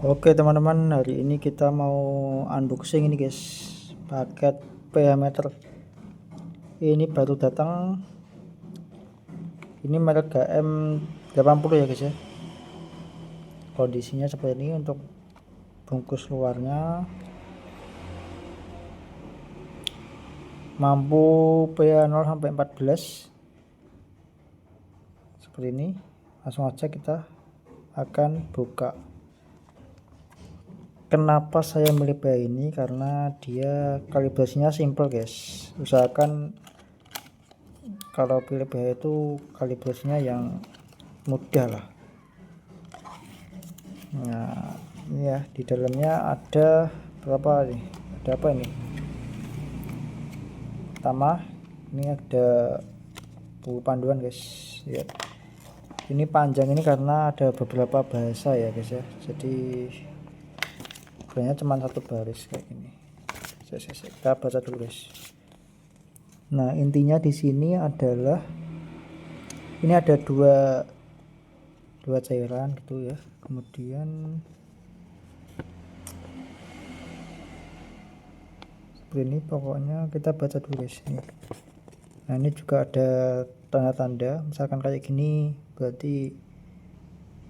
Oke teman-teman, hari ini kita mau unboxing ini guys, paket pH meter. Ini baru datang, ini merek GM 80 ya guys ya. Kondisinya seperti ini untuk bungkus luarnya, mampu pH 0 sampai 14 seperti ini. Langsung aja kita akan buka. Kenapa saya milih pH ini? Karena dia kalibrasinya simple guys. Usahakan kalau pilih pH itu kalibrasinya yang mudah lah. Nah ini ya, di dalamnya ada berapa nih, ada apa ini? Pertama ini ada buku panduan guys, lihat ini panjang ini karena ada beberapa bahasa ya guys ya, jadi sebenarnya cuma satu baris kayak gini. Kita baca dulu guys. Nah intinya di sini adalah ini ada dua cairan gitu ya, kemudian ini pokoknya kita baca dulu guys ini. Nah ini juga ada tanda-tanda, misalkan kayak gini berarti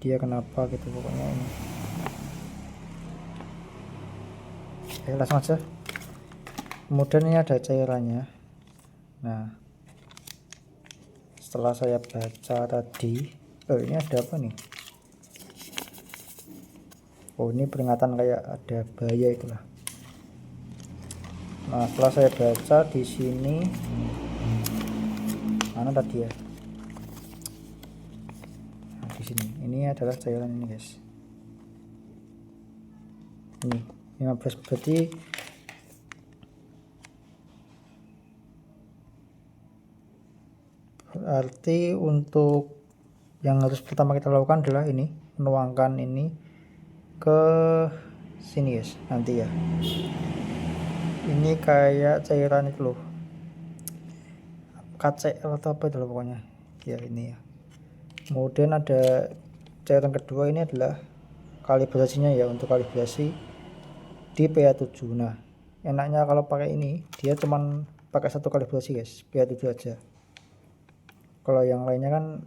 dia kenapa gitu pokoknya ini. Oke, langsung aja. Kemudian ini ada cairannya. Nah setelah saya baca tadi, ini ada apa nih? Oh ini peringatan kayak ada bahaya itulah. Nah setelah saya baca di sini, mana tadi ya? Nah, di sini ini adalah cairan ini guys. Ini 15 berarti untuk yang harus pertama kita lakukan adalah ini, menuangkan ini ke sini guys nanti ya. Ini kayak cairan itu loh, KCl atau apa itu loh pokoknya ya ini ya. Kemudian ada cairan kedua, ini adalah kalibrasinya ya, untuk kalibrasi di pH 7. Nah enaknya kalau pakai ini dia cuman pakai satu kalibrasi guys, pH 7 aja. Kalau yang lainnya kan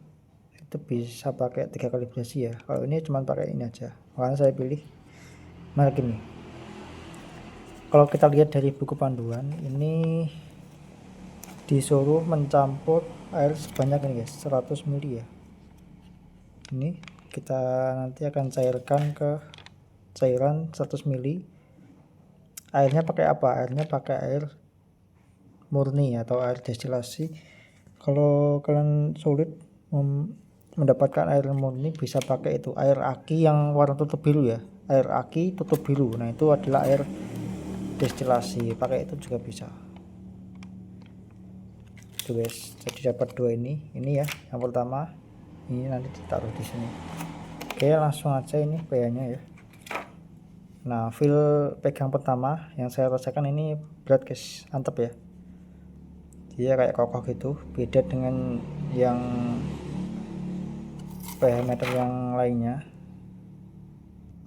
itu bisa pakai 3 kalibrasi ya, kalau ini cuma pakai ini aja, makanya saya pilih merek ini. Kalau kita lihat dari buku panduan, ini disuruh mencampur air sebanyak ini guys, 100 ml ya. Ini kita nanti akan cairkan ke cairan 100 ml. Airnya pakai apa? Airnya pakai air murni atau air destilasi. Kalau kalian sulit mendapatkan air murni, bisa pakai itu air aki yang warna tutup biru ya, air aki tutup biru. Nah itu adalah air destilasi, pakai itu juga bisa. Itu guys, jadi dapat dua ini ya yang pertama, ini nanti ditaruh di sini. Oke langsung aja ini pH-nya ya. Nah feel pegang pertama yang saya rasakan ini berat guys, antep ya, dia kayak kokoh gitu, beda dengan yang pH meter yang lainnya.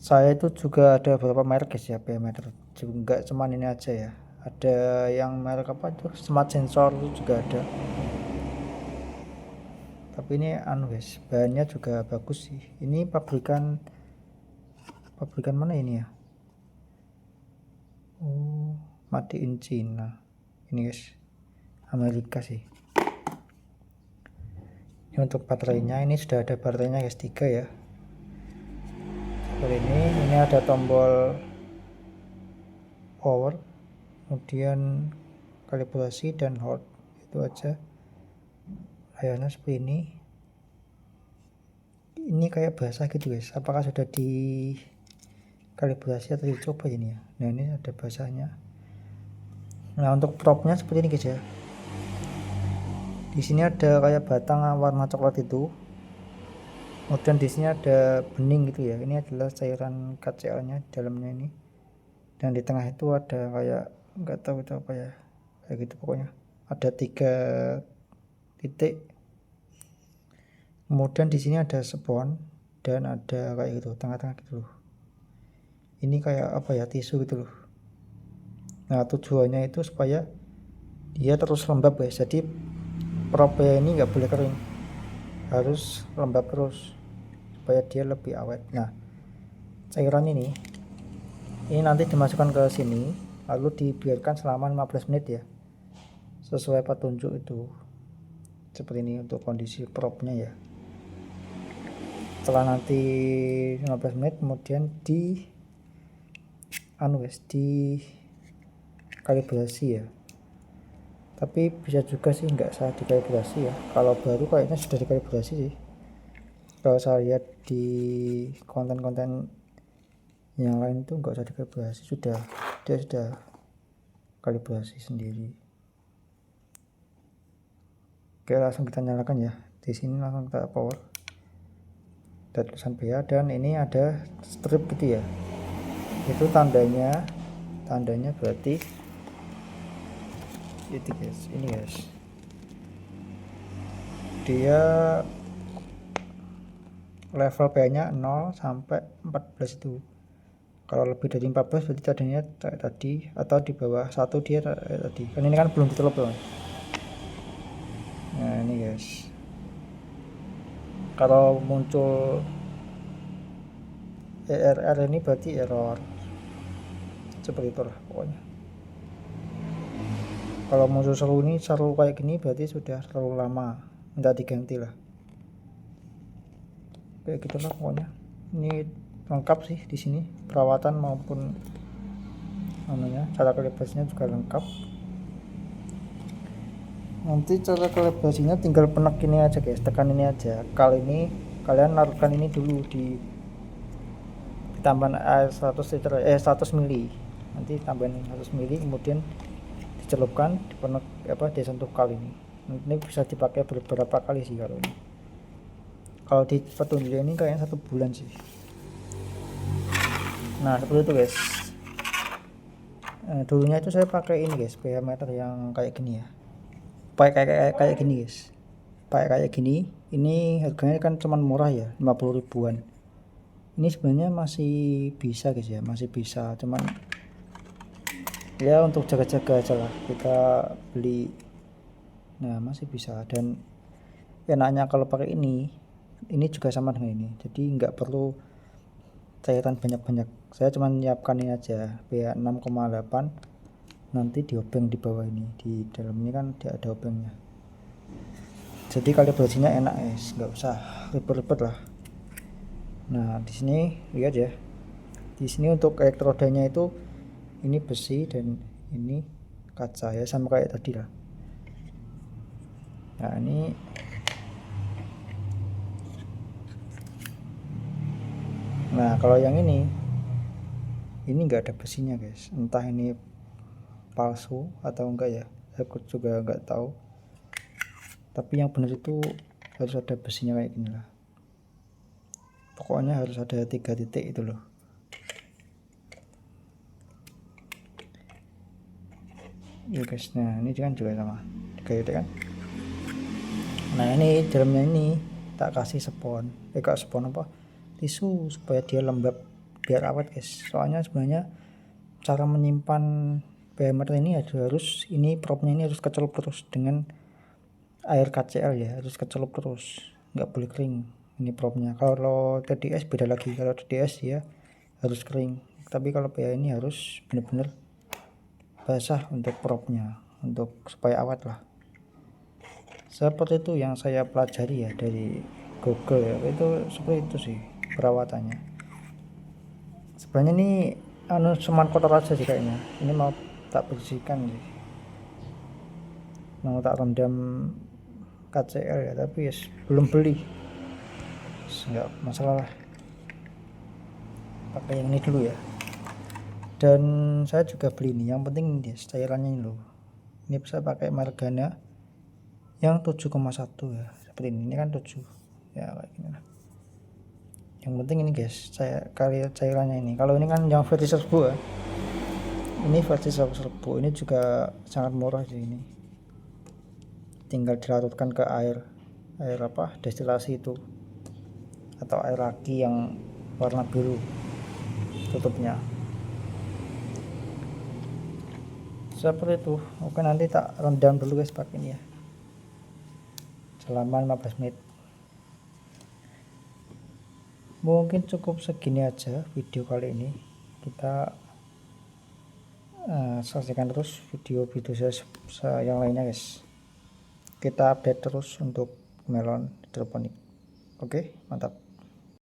Saya itu juga ada beberapa merek guys ya pH meter, juga cuman ini aja ya, ada yang merek apa itu, Smart Sensor itu juga ada. Tapi ini guys, bahannya juga bagus sih. Ini pabrikan mana ini ya? Oh, made in China. Ini guys, Amerika sih. Ini untuk baterainya, ini sudah ada baterainya guys, 3 ya. Seperti ini ada tombol power, kemudian kalibrasi dan hold, itu aja. Layarnya seperti ini. Ini kayak basah gitu guys, apakah sudah di kalibrasi atau dicoba ini ya. Nah ini ada basahnya. Nah untuk propnya seperti ini guys ya. Di sini ada kayak batang warna coklat itu. Kemudian di sini ada bening gitu ya. Ini adalah cairan KCl-nya dalamnya ini. Dan di tengah itu ada kayak nggak tahu itu apa ya. Kayak gitu pokoknya. Ada 3 titik. Kemudian di sini ada spons dan ada kayak gitu tengah-tengah gitu loh. ini kayak apa ya, tisu gitu loh. Nah tujuannya itu supaya dia terus lembab guys, jadi propnya ini nggak boleh kering, harus lembab terus supaya dia lebih awet. Nah cairan ini nanti dimasukkan ke sini lalu dibiarkan selama 15 menit ya, sesuai petunjuk itu seperti ini untuk kondisi propnya ya. Setelah nanti 15 menit kemudian di kalibrasi ya, tapi bisa juga sih nggak usah dikalibrasi ya, kalau baru kayaknya sudah dikalibrasi sih. Kalau saya lihat di konten-konten yang lain itu nggak usah dikalibrasi, dia sudah kalibrasi sendiri. Oke, langsung kita nyalakan ya. Di sini langsung kita power. Ada tulisan PA dan ini ada strip gitu ya. Itu tandanya berarti itu guys, ini guys. Dia level PA-nya 0 sampai 14 itu. Kalau lebih dari 14 berarti tadinya kayak tadi, atau di bawah 1 dia kayak tadi. Kan ini kan belum ditutup loh. Nah ini guys, kalau muncul ERR ini berarti error, seperti itulah pokoknya. Kalau muncul seru kayak gini berarti sudah terlalu lama, minta diganti lah, kayak gitulah pokoknya. Ini lengkap sih di sini, perawatan maupun cara kalibrasinya juga lengkap. Nanti cara kalibrasinya tinggal penek ini aja guys, tekan ini aja. Kali ini kalian larutkan ini dulu di tambahan air 100 mili, nanti tambahin 100 mili kemudian dicelupkan, dipenek disentuh kali ini. Ini bisa dipakai beberapa kali sih kalau ini. Kalau di petunjuk ini kayaknya 1 bulan sih. Nah seperti itu guys. Dulunya itu saya pakai ini guys, pH meter yang kayak gini ya, kayak gini guys, kayak gini. Ini harganya kan cuman murah ya, 50 ribuan. Ini sebenarnya masih bisa guys ya, masih bisa, cuman ya untuk jaga-jaga aja lah kita beli. Nah masih bisa, dan enaknya kalau pakai ini juga sama dengan ini, jadi nggak perlu cairan banyak-banyak. Saya cuma nyiapkan ini aja, pH 6,8, nanti diobeng di bawah ini, di dalam ini kan dia ada obengnya, jadi kalibrasinya enak guys, nggak usah ribet-ribet lah. Nah di sini lihat ya, di sini untuk elektrodanya itu ini besi dan ini kaca ya, sama kayak tadi lah. Nah kalau yang ini nggak ada besinya guys, entah ini palsu atau enggak ya, aku juga nggak tahu, tapi yang benar itu harus ada besinya kayak gini lah, pokoknya harus ada 3 titik itu loh. Ya guys, nah ini kan juga sama 3 titik kan. Nah ini dalamnya ini tak kasih spon tisu supaya dia lembab biar awet guys. Soalnya sebenarnya cara menyimpan pH meter ini harus ini propnya ini harus kecelup terus dengan air KCl ya, harus kecelup terus, nggak boleh kering ini propnya. Kalau TDS beda lagi, kalau TDS ya harus kering, tapi kalau pH ini harus benar-benar basah untuk propnya, untuk supaya awet lah. Seperti itu yang saya pelajari ya dari Google ya, itu seperti itu sih perawatannya. Sebenarnya ini cuman kotor aja sih kayaknya, ini mau tak bersihkan sih, mau tak rendam KCl ya, tapi yes, belum beli, nggak masalah lah, pakai yang ini dulu ya. Dan saya juga beli ini, yang penting ini cairannya ini loh, ini bisa pakai Margana yang 7,1 ya, seperti ini kan 7 ya, kayak gini lah. Yang penting ini guys, saya kali cairannya ini. Kalau ini kan yang versi 1000 ya, ini versi 1000, ini juga sangat murah sih. Ini tinggal dilarutkan ke air destilasi itu, atau air raki yang warna biru. tutupnya. Seperti itu. Oke, nanti tak rendam dulu guys pakai ini ya, selama 15 menit. Mungkin cukup segini aja video kali ini. Kita saksikan terus video-video saya yang lainnya guys. Kita update terus untuk melon hidroponik. Oke, mantap.